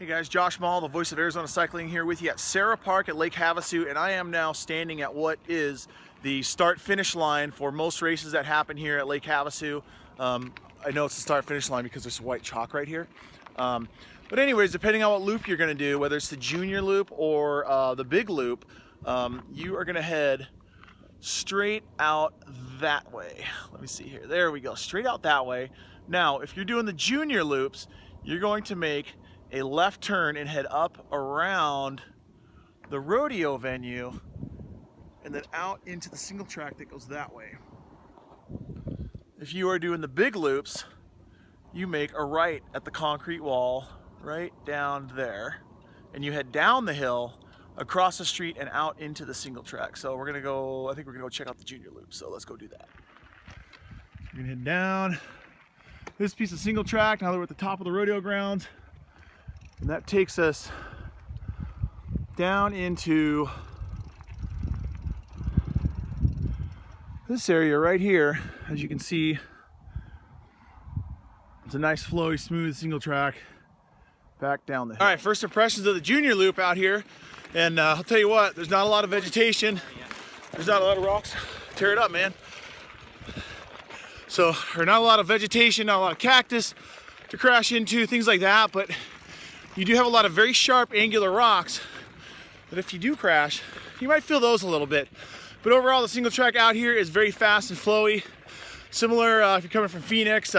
Hey guys, Josh Maule, the voice of Arizona Cycling here with you at Sara Park at Lake Havasu, and I am now standing at what is the start-finish line for most races that happen here at Lake Havasu. I know it's the start-finish line because there's white chalk right here. But anyways, depending on what loop you're gonna do, whether it's the junior loop or the big loop, you are gonna head straight out that way. Let me see here. There we go, straight out that way. Now, if you're doing the junior loops, you're going to make a left turn and head up around the rodeo venue and then out into the single track that goes that way. If you are doing the big loops, you make a right at the concrete wall right down there, and you head down the hill, across the street, and out into the single track. So we're gonna go, I think we're gonna go check out the junior loop, so let's go do that. We're gonna head down this piece of single track now that we're at the top of the rodeo grounds. And that takes us down into this area right here. As you can see, it's a nice flowy, smooth single track back down the hill. All right, first impressions of the junior loop out here. And I'll tell you what, there's not a lot of vegetation. There's not a lot of rocks. Tear it up, man. So, there's not a lot of vegetation, not a lot of cactus to crash into, things like that, but you do have a lot of very sharp angular rocks that if you do crash, you might feel those a little bit. But overall, the single track out here is very fast and flowy. Similar if you're coming from Phoenix,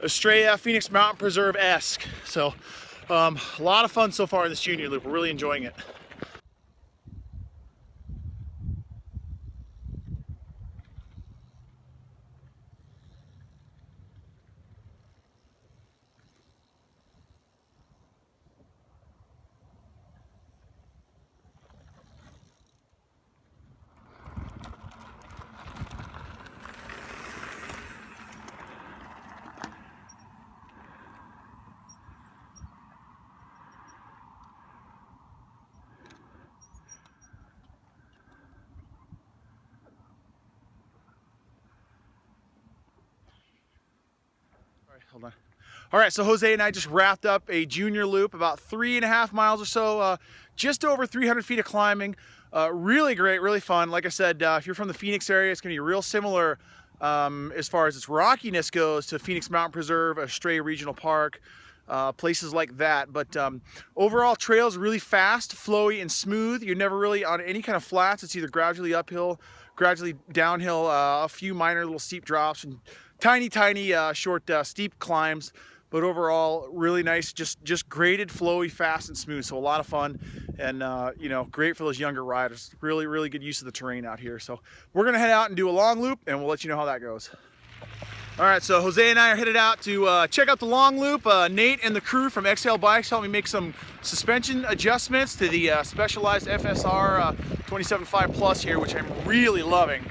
Estrella, Phoenix Mountain Preserve-esque. So a lot of fun so far in this junior loop. We're really enjoying it. Hold on. All right, so Jose and I just wrapped up a junior loop, about 3.5 miles or so, just over 300 feet of climbing. Really great, really fun. Like I said, if you're from the Phoenix area, it's gonna be real similar as far as its rockiness goes to Phoenix Mountain Preserve, Estrella Regional Park, places like that. But overall, trails really fast, flowy, and smooth. You're never really on any kind of flats. It's either gradually uphill, gradually downhill, a few minor little steep drops, and tiny short steep climbs, but overall really nice, just graded, flowy, fast, and smooth. So a lot of fun, and you know, great for those younger riders. Really good use of the terrain out here. So we're gonna head out and do a long loop, and we'll let you know how that goes. All right, so Jose and I are headed out to check out the long loop. Nate and the crew from Exhale Bikes helped me make some suspension adjustments to the Specialized FSR 27.5 Plus here, which I'm really loving.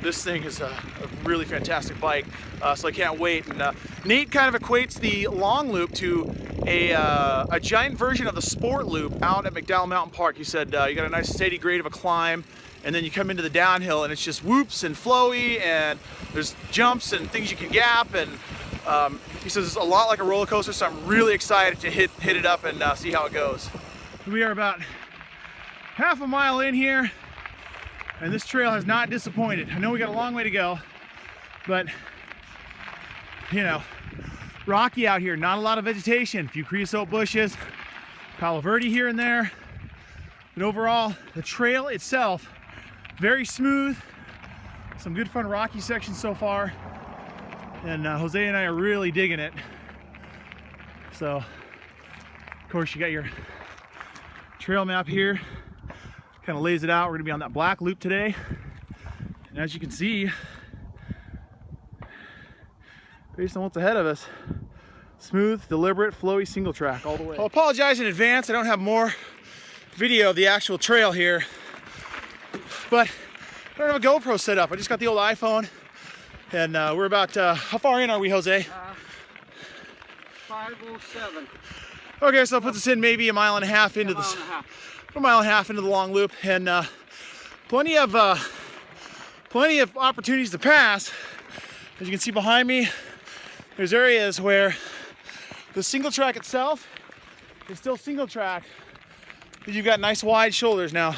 This thing is a really fantastic bike, so I can't wait. And Nate kind of equates the long loop to a giant version of the sport loop out at McDowell Mountain Park. He said you got a nice steady grade of a climb, and then you come into the downhill and it's just whoops and flowy, and there's jumps and things you can gap, and he says it's a lot like a roller coaster, so I'm really excited to hit it up and see how it goes. We are about half a mile in here, and this trail has not disappointed. I know we got a long way to go, but you know, rocky out here, not a lot of vegetation, a few creosote bushes, Palo Verde here and there, but overall the trail itself very smooth, some good fun rocky sections so far, and Jose and I are really digging it. So of course you got your trail map here, kind of lays it out. We're gonna be on that black loop today, and as you can see, based on what's ahead of us, smooth, deliberate, flowy single track all the way. I'll apologize in advance, I don't have more video of the actual trail here, but I don't have a GoPro set up. I just got the old iPhone, and we're about, how far in are we, Jose? 5:07. Okay, so that puts us in maybe a mile and a half into this. A mile and a half into the long loop, and plenty of opportunities to pass. As you can see behind me, there's areas where the single track itself is still single track. You've got nice wide shoulders now.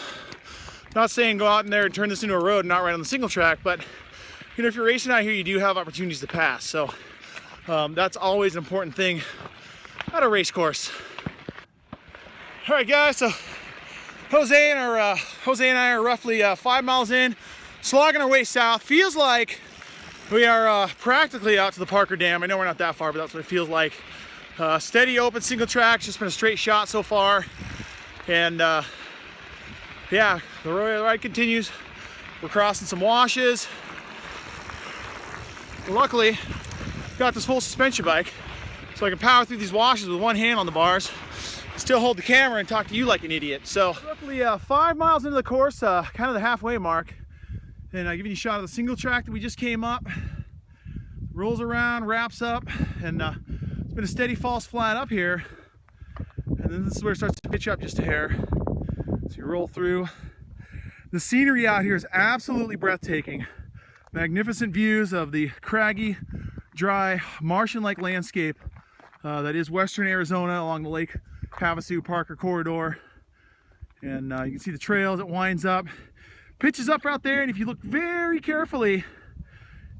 Not saying go out in there and turn this into a road and not ride on the single track, but you know, if you're racing out here, you do have opportunities to pass. So that's always an important thing at a race course. All right, guys. So Jose and I are roughly 5 miles in, slogging our way south. Feels like we are practically out to the Parker Dam. I know we're not that far, but that's what it feels like. Steady open single track, just been a straight shot so far. And yeah, the ride continues. We're crossing some washes. Luckily, got this full suspension bike, so I can power through these washes with one hand on the bars, still hold the camera and talk to you like an idiot. So roughly 5 miles into the course, kind of the halfway mark, and giving you a shot of the single track that we just came up. Rolls around, wraps up, and it's been a steady false flat up here, and then this is where it starts to pitch up just a hair. So you roll through. The scenery out here is absolutely breathtaking. Magnificent views of the craggy, dry, Martian-like landscape that is western Arizona along the Lake Havasu Park corridor. And you can see the trail as it winds up. Pitches up out there, and if you look very carefully,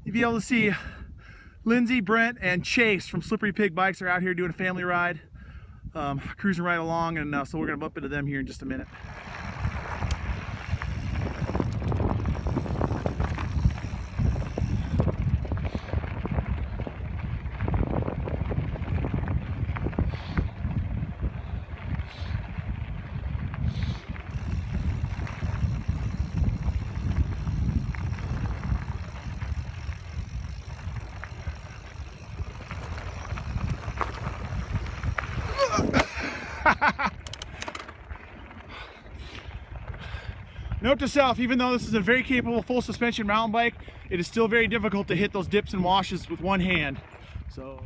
you'll be able to see Lindsay, Brent, and Chase from Slippery Pig Bikes are out here doing a family ride, cruising right along, and so we're going to bump into them here in just a minute. Note to self, even though this is a very capable full suspension mountain bike, it is still very difficult to hit those dips and washes with one hand. So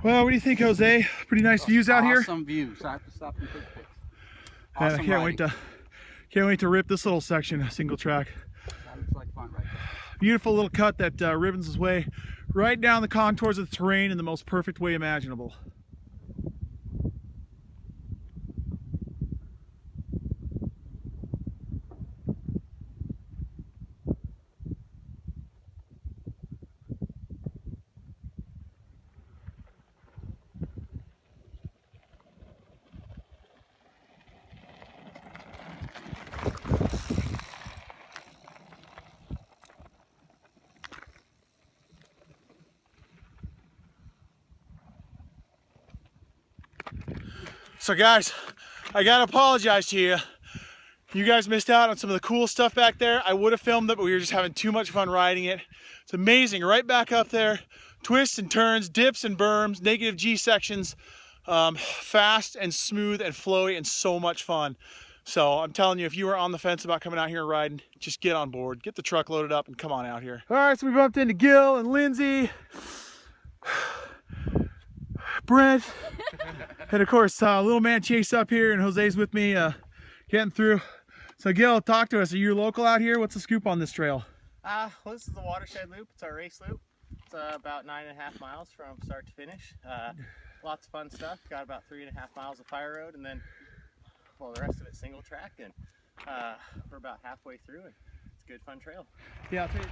well, what do you think, Jose? Pretty nice views out here. Awesome views. I have to stop and take pics. Awesome. Can't wait to rip this little section single track. That looks like fun right there. Beautiful little cut that ribbons its way right down the contours of the terrain in the most perfect way imaginable. So guys, I gotta apologize to you. You guys missed out on some of the cool stuff back there. I would have filmed it, but we were just having too much fun riding it. It's amazing, right back up there. Twists and turns, dips and berms, negative G sections, fast and smooth and flowy and so much fun. So I'm telling you, if you are on the fence about coming out here and riding, just get on board, get the truck loaded up and come on out here. All right, so we bumped into Gil and Lindsay, Brent, and of course, little man Chase up here, and Jose's with me getting through. So Gil, talk to us. Are you local out here? What's the scoop on this trail? Well, this is the Watershed Loop. It's our race loop. It's about 9.5 miles from start to finish. Lots of fun stuff. Got about 3.5 miles of fire road, and then, well, the rest of it single track, and we're about halfway through, and it's a good, fun trail. Yeah, I'll tell you.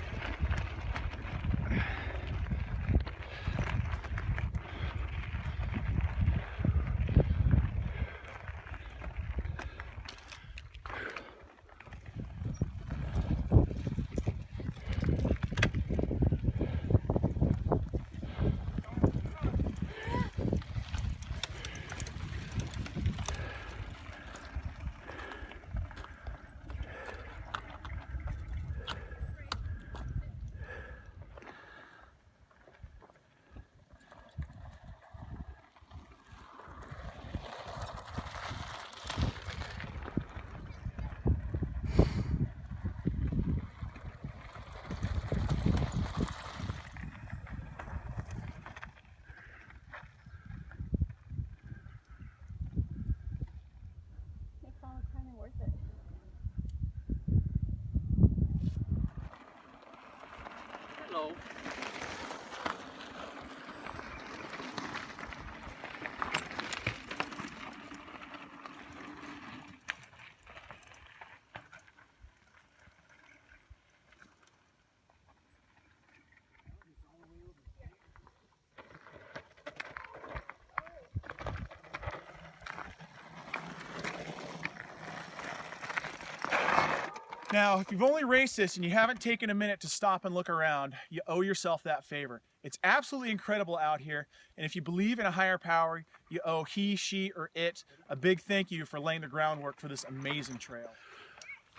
Now, if you've only raced this and you haven't taken a minute to stop and look around, you owe yourself that favor. It's absolutely incredible out here, and if you believe in a higher power, you owe he, she, or it a big thank you for laying the groundwork for this amazing trail.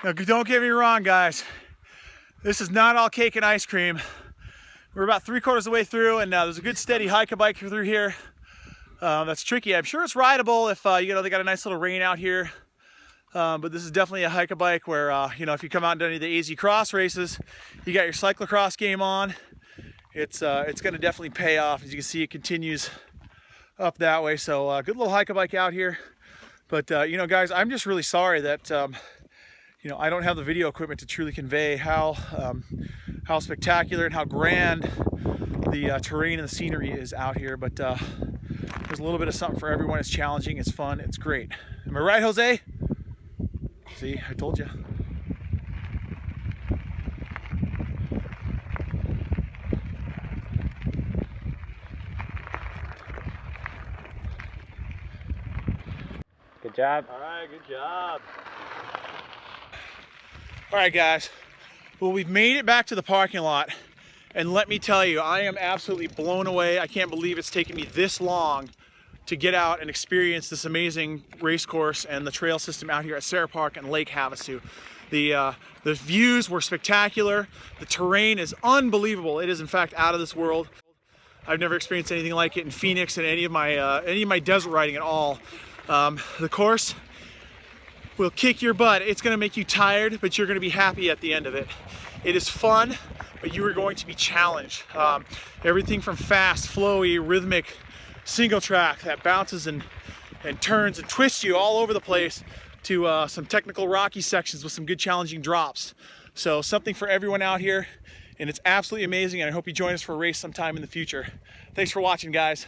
Now, don't get me wrong, guys. This is not all cake and ice cream. We're about 3/4 of the way through, and there's a good steady hike-a-bike through here. That's tricky. I'm sure it's rideable if they got a nice little rain out here. But this is definitely a hike-a-bike where if you come out and do any of the AZ cross races, you got your cyclocross game on. It's going to definitely pay off. As you can see, it continues up that way. So good little hike-a-bike out here. But guys, I'm just really sorry that I don't have the video equipment to truly convey how spectacular and how grand the terrain and the scenery is out here. But there's a little bit of something for everyone. It's challenging, it's fun, it's great. Am I right, Jose? See, I told you. Good job. All right, good job. All right, guys. Well, we've made it back to the parking lot, and let me tell you, I am absolutely blown away. I can't believe it's taken me this long to get out and experience this amazing race course and the trail system out here at Sara Park and Lake Havasu. The views were spectacular. The terrain is unbelievable. It is in fact out of this world. I've never experienced anything like it in Phoenix and any of my desert riding at all. The course will kick your butt. It's gonna make you tired, but you're gonna be happy at the end of it. It is fun, but you are going to be challenged. Everything from fast, flowy, rhythmic, single track that bounces and turns and twists you all over the place to some technical rocky sections with some good challenging drops. So something for everyone out here, and it's absolutely amazing, and I hope you join us for a race sometime in the future. Thanks for watching, guys.